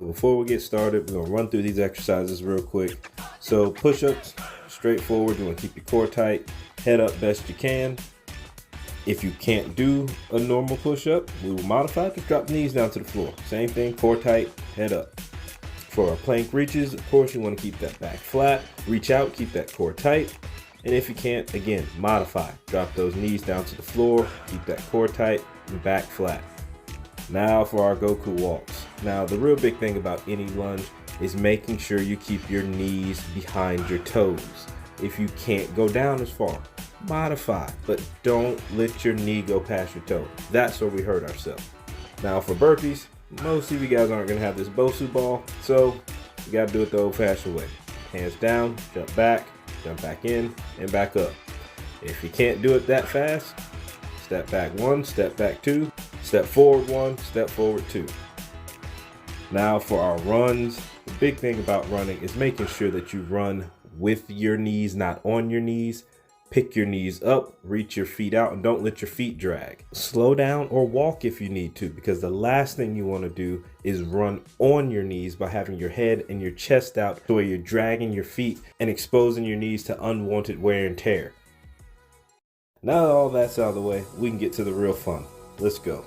Before we get started, we're gonna run through these exercises real quick. So push-ups, straightforward. You wanna keep your core tight, head up best you can. If you can't do a normal push-up, we will modify it. Just drop the knees down to the floor. Same thing, core tight, head up. For our plank reaches, of course, you wanna keep that back flat. Reach out, keep that core tight. And if you can't, again, modify. Drop those knees down to the floor, keep that core tight and back flat. Now for our Goku walks. Now the real big thing about any lunge is making sure you keep your knees behind your toes. If you can't go down as far, modify, but don't let your knee go past your toe. That's where we hurt ourselves. Now for burpees, most of you guys aren't gonna have this Bosu ball, so you gotta do it the old fashioned way. Hands down, jump back in, and back up. If you can't do it that fast, step back one, step back two, step forward one, step forward two. Now for our runs, the big thing about running is making sure that you run with your knees, not on your knees. Pick your knees up, reach your feet out, and don't let your feet drag. Slow down or walk if you need to, because the last thing you want to do is run on your knees by having your head and your chest out to where you're dragging your feet and exposing your knees to unwanted wear and tear. Now that all that's out of the way, we can get to the real fun. Let's go.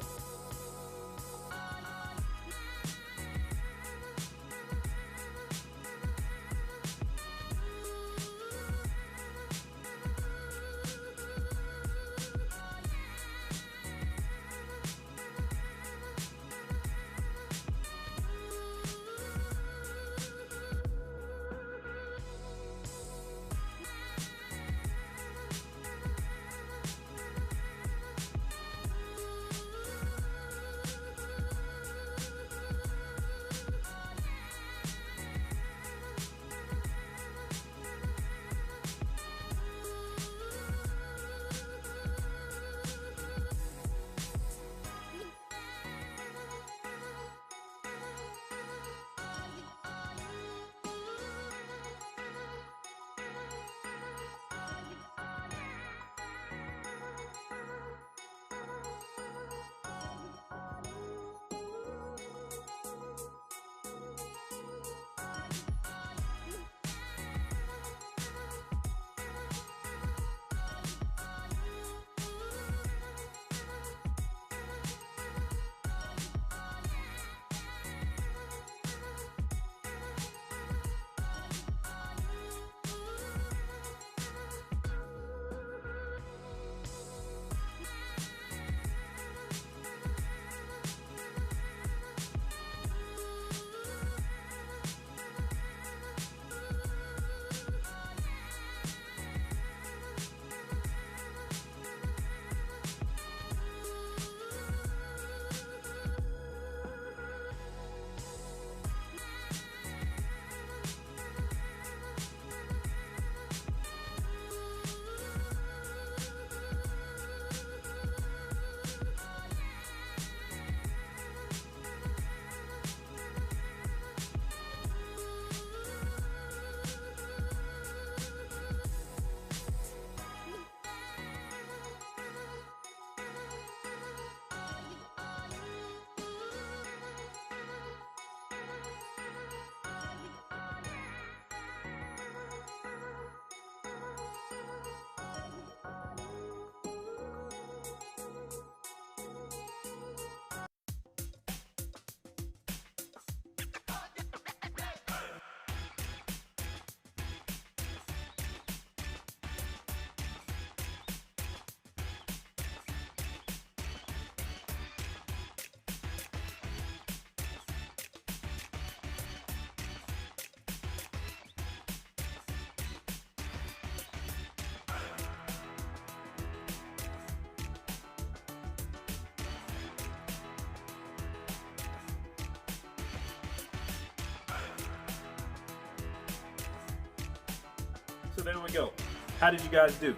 So there we go. How did you guys do?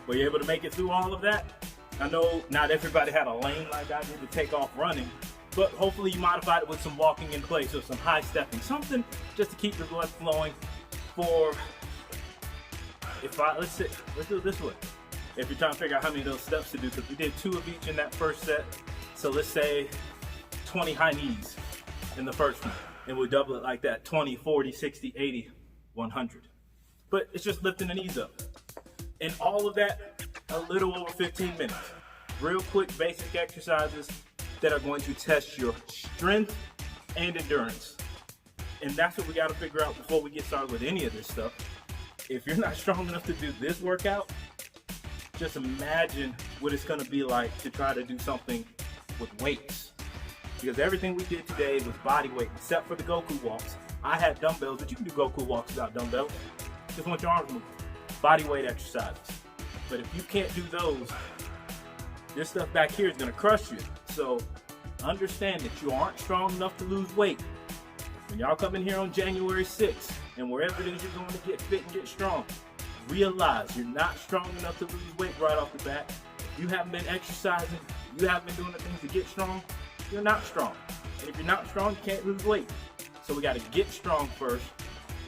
Were you able to make it through all of that? I know not everybody had a lane like I did to take off running, but hopefully you modified it with some walking in place or some high stepping, something just to keep the blood flowing for, let's do it this way. If you're trying to figure out how many of those steps to do, because we did 2 of each in that first set. So let's say 20 high knees in the first one. and we'll double it like that, 20, 40, 60, 80, 100. But it's just lifting the knees up. And all of that, a little over 15 minutes. Real quick basic exercises that are going to test your strength and endurance. And that's what we got to figure out before we get started with any of this stuff. If you're not strong enough to do this workout, just imagine what it's going to be like to try to do something with weights. Because everything we did today was body weight, except for the Goku walks. I had dumbbells, but you can do Goku walks without dumbbells. Just want your arms moving. Body weight exercises. But if you can't do those, this stuff back here is going to crush you. So understand that you aren't strong enough to lose weight. When y'all come in here on January 6th, and wherever it is you're going to get fit and get strong, realize you're not strong enough to lose weight right off the bat. If you haven't been exercising, you haven't been doing the things to get strong, you're not strong. And if you're not strong, you can't lose weight. So we got to get strong first.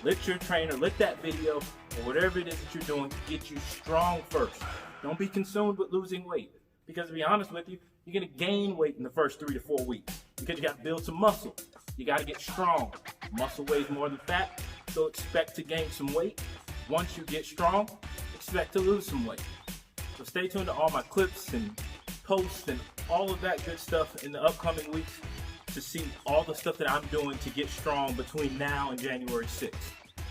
Let your trainer, let that video, or whatever it is that you're doing, get you strong first. Don't be consumed with losing weight. Because to be honest with you, you're going to gain weight in the first 3 to 4 weeks. Because you got to build some muscle. You got to get strong. Muscle weighs more than fat, so expect to gain some weight. Once you get strong, expect to lose some weight. So stay tuned to all my clips and posts and all of that good stuff in the upcoming weeks to see all the stuff that I'm doing to get strong between now and January 6th,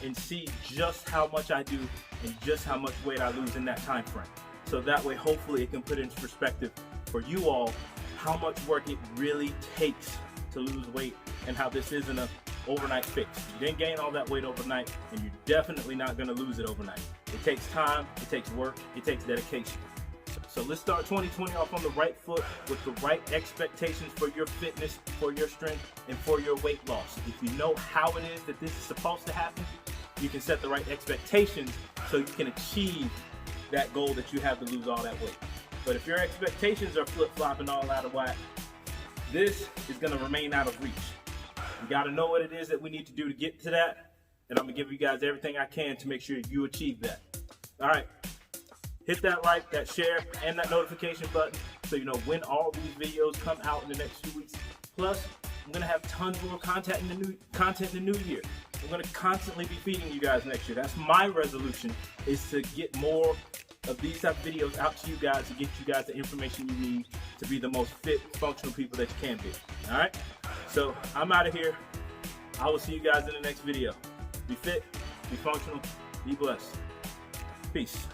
and see just how much I do and just how much weight I lose in that time frame. So that way, hopefully it can put into perspective for you all how much work it really takes to lose weight, and how this isn't an overnight fix. You didn't gain all that weight overnight, and you're definitely not going to lose it overnight. It takes time, it takes work, it takes dedication. So let's start 2020 off on the right foot with the right expectations for your fitness, for your strength, and for your weight loss. If you know how it is that this is supposed to happen, you can set the right expectations so you can achieve that goal that you have to lose all that weight. But if your expectations are flip-flopping all out of whack, this is going to remain out of reach. You got to know what it is that we need to do to get to that, and I'm going to give you guys everything I can to make sure you achieve that. All right, hit that like, that share, and that notification button so you know when all these videos come out in the next few weeks. Plus, I'm going to have tons more content in the new year. I'm going to constantly be feeding you guys next year. That's my resolution, is to get more of these type of videos out to you guys, to get you guys the information you need to be the most fit, functional people that you can be. All right? So I'm out of here. I will see you guys in the next video. Be fit, be functional, be blessed. Peace.